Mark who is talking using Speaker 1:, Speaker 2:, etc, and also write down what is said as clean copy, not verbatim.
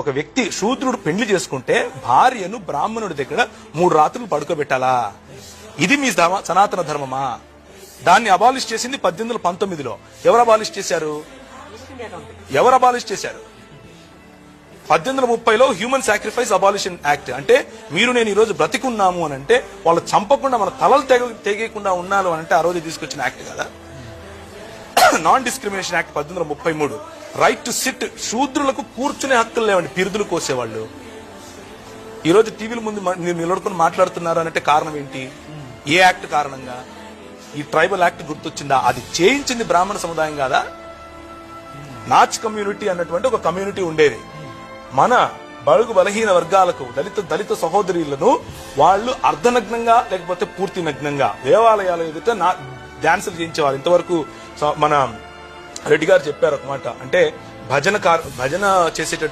Speaker 1: ఒక వ్యక్తి శూద్రుడు పెళ్లి చేసుకుంటే భార్యను బ్రాహ్మణుడి దగ్గర 3 రాత్రులు పడుకోబెట్టాలా? ఇది మీ సనాతన ధర్మమా? దాన్ని అబాలిష్ చేసింది 1819లో. ఎవరు అబాలిష్ చేశారు? 1830లో హ్యూమన్ సాక్రిఫైస్ అబాలిషన్ యాక్ట్. అంటే మీరు నేను ఈ రోజు బ్రతికున్నాము అని అంటే వాళ్ళు చంపకుండా మన తలలు తెగకుండా ఉన్నాను అని అంటే ఆ రోజు తీసుకొచ్చిన యాక్ట్ కదా. Non discrimination act 1833. Right to sit, శూద్రులకు కూర్చునే హక్కులు లేవండి, పిరుదులు కోసేవాళ్ళు. ఈ రోజు టీవీల ముందు మీరు నిలబడుకుని మాట్లాడుతున్నారు అంటే కారణం ఏంటి? ఏ యాక్ట్ కారణంగా? ఈ ట్రైబల్ యాక్ట్ గుర్తొచ్చిందా? అది చేయించింది బ్రాహ్మణ సముదాయం కాదా? నాచ్ కమ్యూనిటీ అన్నటువంటి ఒక కమ్యూనిటీ ఉండేది. మన బడుగు బలహీన వర్గాలకు, దళిత సహోదరులను వాళ్ళు అర్ధనగ్నంగా లేకపోతే పూర్తి నగ్నంగా దేవాలయాల ఎదుట డాన్సులు చేయించేవారు. ఇంతవరకు మన రెడ్డి గారు చెప్పారు ఒక మాట, అంటే భజన చేసేటటువంటి